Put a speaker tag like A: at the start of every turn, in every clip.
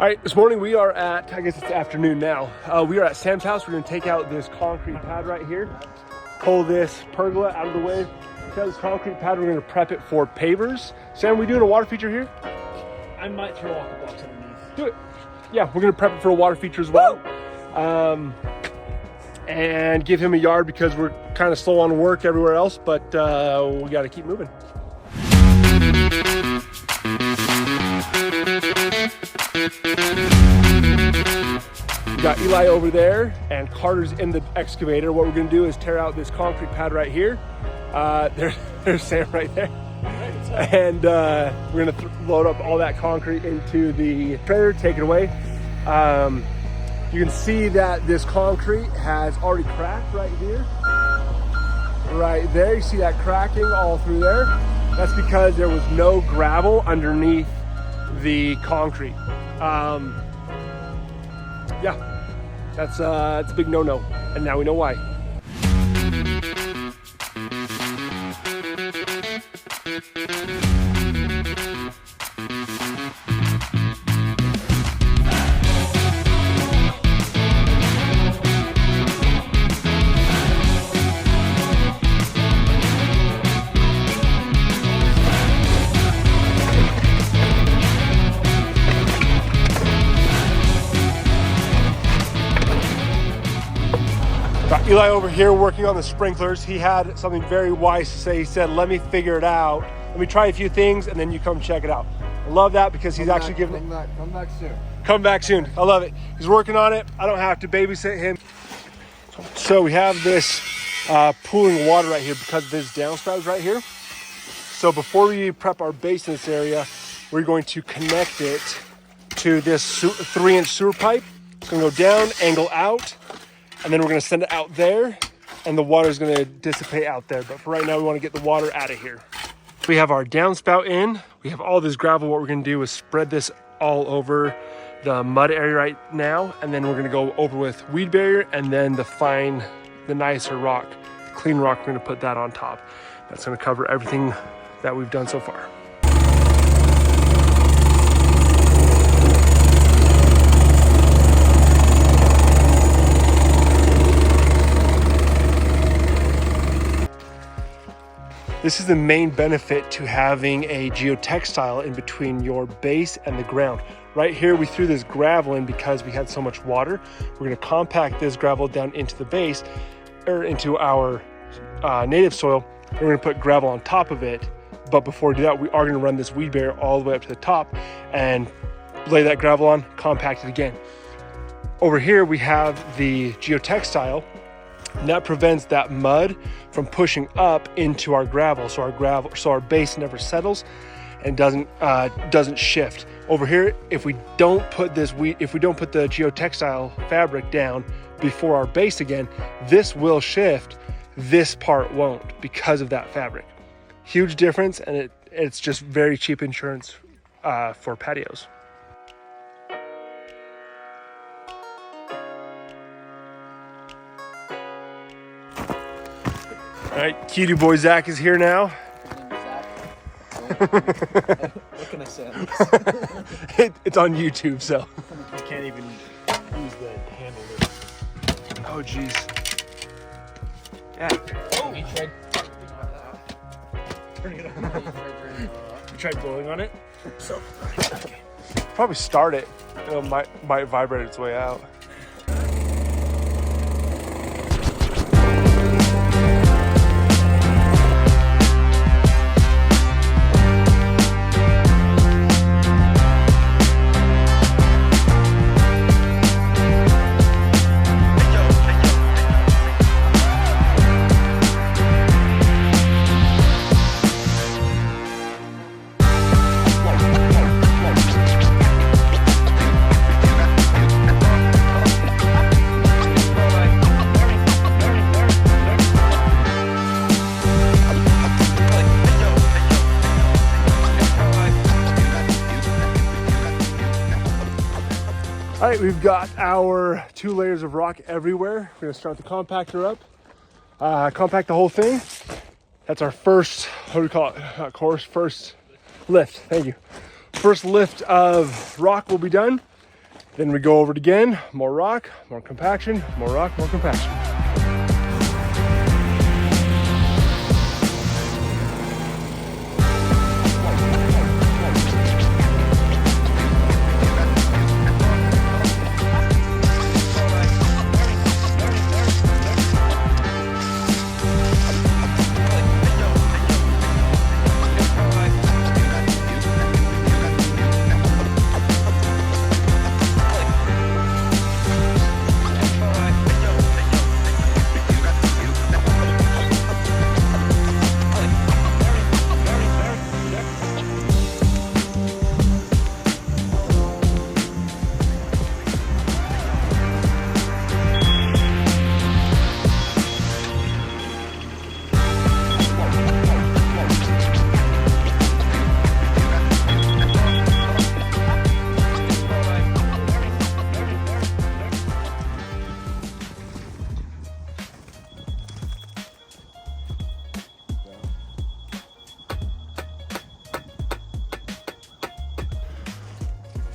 A: All right, this morning we are at, I guess it's afternoon now. We are at Sam's house. We're gonna take out this concrete pad right here, pull this pergola out of the way. Take out this concrete pad, we're gonna prep it for pavers. Sam, we doing a water feature here?
B: I might throw off the blocks underneath.
A: Do it. Yeah, we're gonna prep it for a water feature as well. And give him a yard because we're kind of slow on work everywhere else, but we gotta keep moving. We got Eli over there and Carter's in the excavator. What we're gonna do is tear out this concrete pad right here. There's Sam right there. And we're gonna load up all that concrete into the trailer, take it away. You can see that this concrete has already cracked right here. Right there, you see that cracking all through there. That's because there was no gravel underneath the concrete. Yeah, that's a big no-no, and now we know why. Got Eli over here working on the sprinklers. He had something very wise to say. He said, let me figure it out. Let me try a few things and then you come check it out. I love that because he's actually giving it.
C: Come back soon.
A: Come back soon. I love it. He's working on it. I don't have to babysit him. So we have this pooling water right here because of this downspout right here. So before we prep our base in this area, we're going to connect it to this 3-inch sewer pipe. It's gonna go down, angle out, and then we're gonna send it out there and the water is gonna dissipate out there. But for right now, we wanna get the water out of here. We have our downspout in. We have all this gravel. What we're gonna do is spread this all over the mud area right now. And then we're gonna go over with weed barrier and then the nicer rock, the clean rock, we're gonna put that on top. That's gonna cover everything that we've done so far. This is the main benefit to having a geotextile in between your base and the ground. Right here, we threw this gravel in because we had so much water. We're gonna compact this gravel down into the base, or into our native soil. We're gonna put gravel on top of it. But before we do that, we are gonna run this weed barrier all the way up to the top and lay that gravel on, compact it again. Over here, we have the geotextile. And that prevents that mud from pushing up into our gravel, so our base never settles and doesn't shift. Over here, if we don't put the geotextile fabric down before our base again, this will shift. This part won't because of that fabric. Huge difference, and it's just very cheap insurance for patios. All right, cutie boy Zach is here now.
B: What can I say?
A: It's on YouTube, so.
B: I can't even use the handle.
A: Oh, geez. Yeah.
B: Oh, you tried turning it on. You tried blowing on it? So, okay.
A: Probably start it. It might vibrate its way out. All right, we've got our 2 layers of rock everywhere. We're gonna start the compactor up, compact the whole thing. That's our first, what do we call it? First lift, thank you. First lift of rock will be done. Then we go over it again, more rock, more compaction, more rock, more compaction.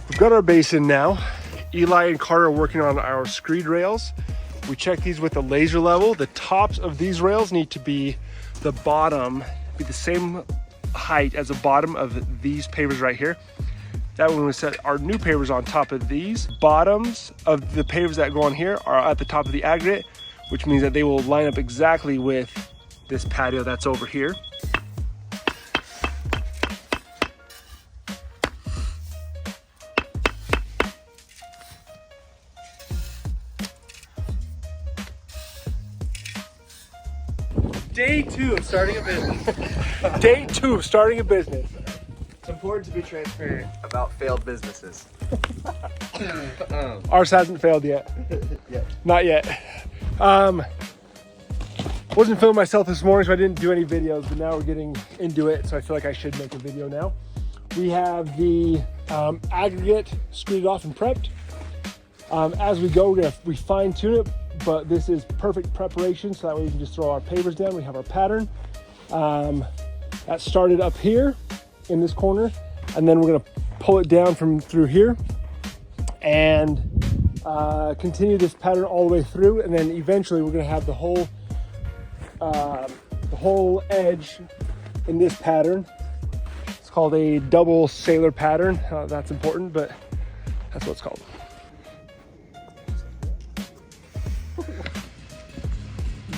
A: We've got our basin now. Eli and Carter are working on our screed rails. We check these with the laser level. The tops of these rails need to be the same height as the bottom of these pavers right here. That when we set our new pavers on top of these, bottoms of the pavers that go on here are at the top of the aggregate, which means that they will line up exactly with this patio that's over here. Day 2 of starting a business. Day 2 of starting a business.
C: It's important to be transparent about failed businesses.
A: Ours hasn't failed yet. Not yet. Wasn't filming myself this morning, so I didn't do any videos, but now we're getting into it, so I feel like I should make a video now. We have the aggregate screwed off and prepped. As we go, we fine tune it, but this is perfect preparation, so that way we can just throw our pavers down. We have our pattern. That started up here in this corner, and then we're gonna pull it down from through here and continue this pattern all the way through, and then eventually we're gonna have the whole edge in this pattern. It's called a double sailor pattern. That's important, but that's what it's called.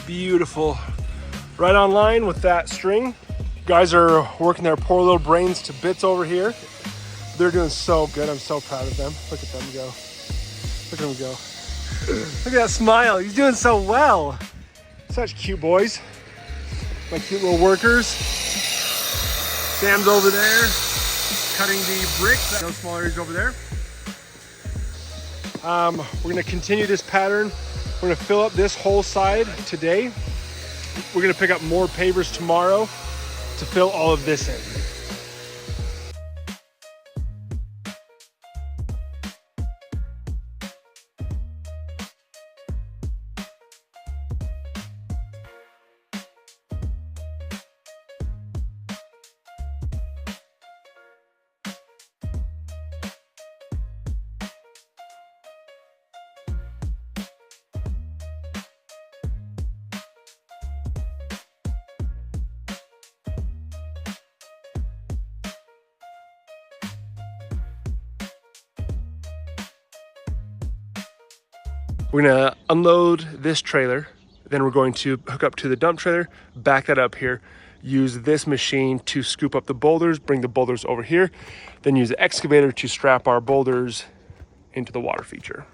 A: Beautiful. Right on line with that string. Guys are working their poor little brains to bits over here. They're doing so good. I'm so proud of them. Look at them go. Look at him go. Look at that smile. He's doing so well. Such cute boys. My cute little workers. Sam's over there cutting the bricks. Those small areas over there. We're gonna continue this pattern. We're gonna fill up this whole side today. We're gonna pick up more pavers tomorrow to fill all of this in. We're gonna unload this trailer, then we're going to hook up to the dump trailer, back that up here, use this machine to scoop up the boulders, bring the boulders over here, then use the excavator to strap our boulders into the water feature.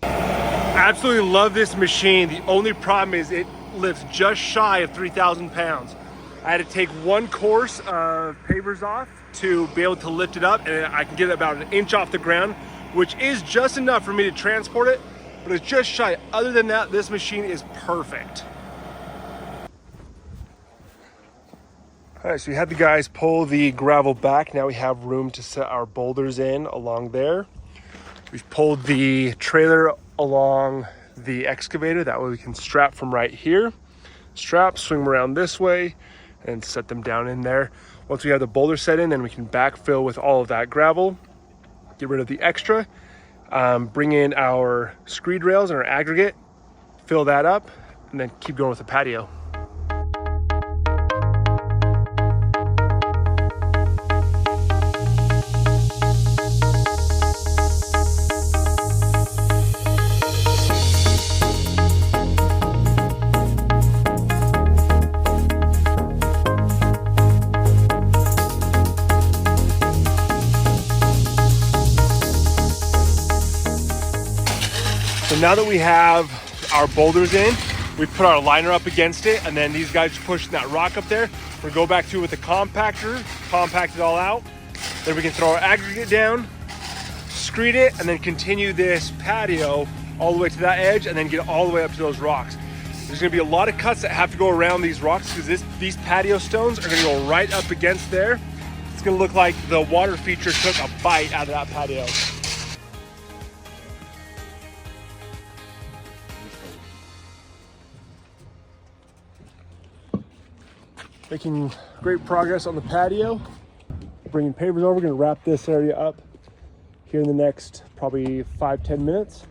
A: Absolutely love this machine. The only problem is it lifts just shy of 3,000 pounds. I had to take one course of pavers off to be able to lift it up, and I can get it about an inch off the ground, which is just enough for me to transport it, but it's just shy. Other than that, this machine is perfect. All right, so we had the guys pull the gravel back. Now we have room to set our boulders in along there. We've pulled the trailer along the excavator. That way we can strap from right here. Strap, swing them around this way, and set them down in there. Once we have the boulder set in, then we can backfill with all of that gravel, get rid of the extra. bring in our screed rails and our aggregate, fill that up, and then keep going with the patio. So now that we have our boulders in, we put our liner up against it, and then these guys are pushing that rock up there. We're gonna go back through with the compactor, compact it all out. Then we can throw our aggregate down, screed it, and then continue this patio all the way to that edge, and then get all the way up to those rocks. There's gonna be a lot of cuts that have to go around these rocks because these patio stones are gonna go right up against there. It's gonna look like the water feature took a bite out of that patio. Making great progress on the patio. Bringing pavers over, we're gonna wrap this area up here in the next probably 5-10 minutes.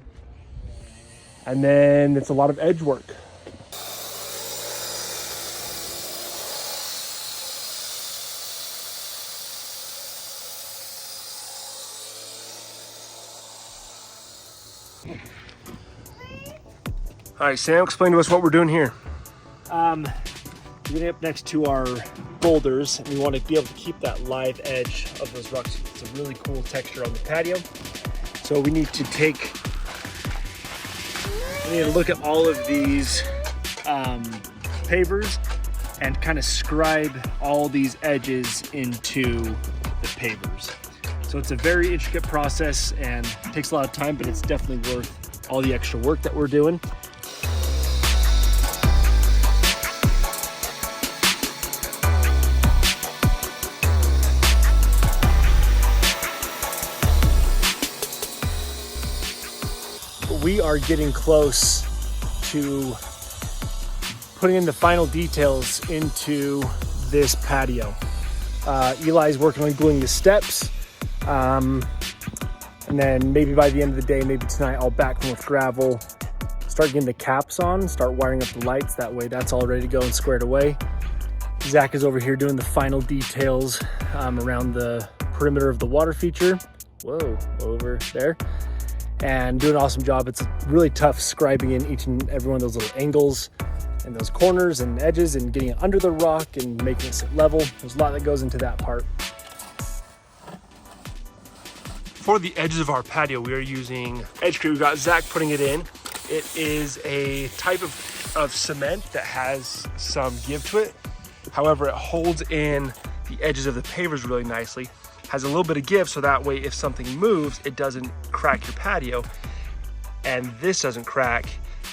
A: And then it's a lot of edge work. All right, Sam, explain to us what we're doing here.
B: We're getting up next to our boulders, and we want to be able to keep that live edge of those rocks. It's a really cool texture on the patio. So we need to look at all of these pavers and kind of scribe all these edges into the pavers. So it's a very intricate process and takes a lot of time, but it's definitely worth all the extra work that we're doing. We are getting close to putting in the final details into this patio. Eli's working on gluing the steps, and then maybe by the end of the day, maybe tonight, I'll backfill with gravel, start getting the caps on, start wiring up the lights. That way that's all ready to go and squared away. Zach is over here doing the final details around the perimeter of the water feature. Whoa, over there. And doing an awesome job. It's really tough scribing in each and every one of those little angles and those corners and edges and getting it under the rock and making it sit level. There's a lot that goes into that part.
A: For the edges of our patio, we are using Edgecrete. We've got Zach putting it in. It is a type of cement that has some give to it. However, it holds in the edges of the pavers really nicely. Has a little bit of give, so that way if something moves, it doesn't crack your patio. And this doesn't crack.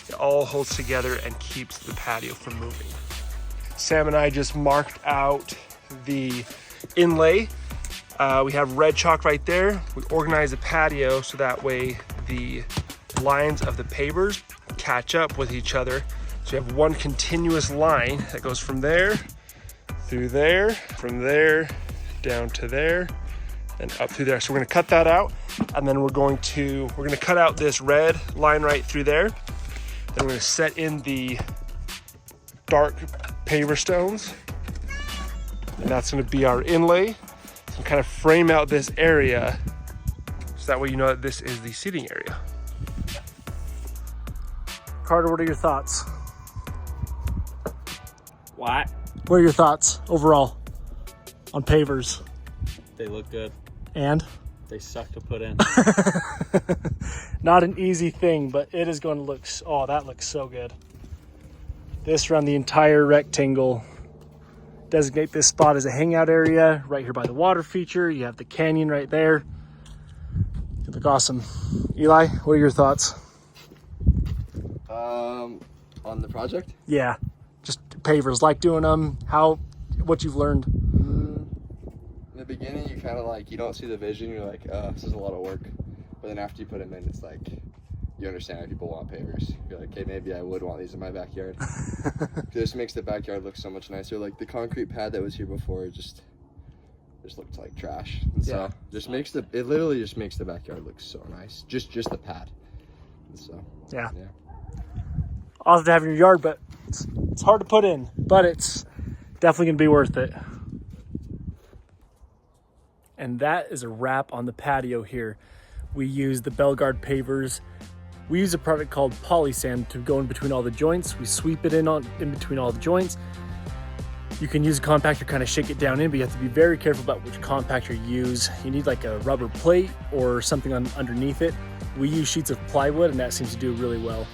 A: It all holds together and keeps the patio from moving. Sam and I just marked out the inlay. We have red chalk right there. We organize the patio so that way the lines of the pavers catch up with each other. So you have one continuous line that goes from there, through there, from there, down to there, and up through there. So we're gonna cut that out, and then we're gonna cut out this red line right through there. Then we're gonna set in the dark paver stones, and that's gonna be our inlay. So kind of frame out this area, so that way you know that this is the seating area.
B: Carter, what are your thoughts?
C: What?
B: What are your thoughts overall on pavers?
D: They look good.
B: And?
D: They suck to put in.
B: Not an easy thing, but it is going to look, oh, that looks so good. This around the entire rectangle. Designate this spot as a hangout area right here by the water feature. You have the canyon right there. It look awesome. Eli, what are your thoughts?
C: On the project?
B: Yeah, just pavers, like doing them, what you've learned.
C: In the beginning, you kind of like, you don't see the vision, you're like, this is a lot of work. But then after you put them in, it's like, you understand why people want pavers. You're like, hey, maybe I would want these in my backyard. This makes the backyard look so much nicer. Like the concrete pad that was here before, it just looked like trash. And so just makes it literally just makes the backyard look so nice. Just the pad. And so
B: yeah. Awesome to have in your yard, but it's hard to put in, but it's definitely gonna be worth it. And that is a wrap on the patio here. We use the Belgard pavers. We use a product called Polysand to go in between all the joints. We sweep it in between all the joints. You can use a compactor, kind of shake it down in, but you have to be very careful about which compactor you use. You need like a rubber plate or something underneath it. We use sheets of plywood, and that seems to do really well.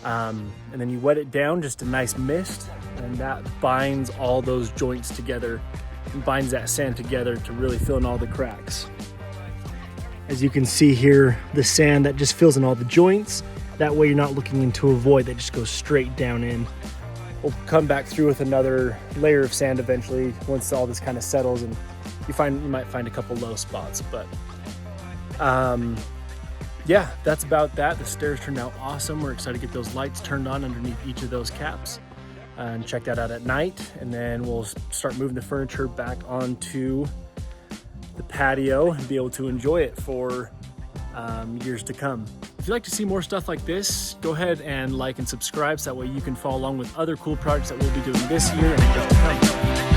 B: And then you wet it down, just a nice mist, and that binds all those joints together and binds that sand together to really fill in all the cracks. As you can see here, the sand that just fills in all the joints. That way you're not looking into a void that just goes straight down in. We'll come back through with another layer of sand eventually once all this kind of settles, and you might find a couple low spots, but yeah, that's about that. The stairs turned out awesome. We're excited to get those lights turned on underneath each of those caps and check that out at night. And then we'll start moving the furniture back onto the patio and be able to enjoy it for years to come. If you'd like to see more stuff like this, go ahead and like and subscribe so that way you can follow along with other cool projects that we'll be doing this year and years to come.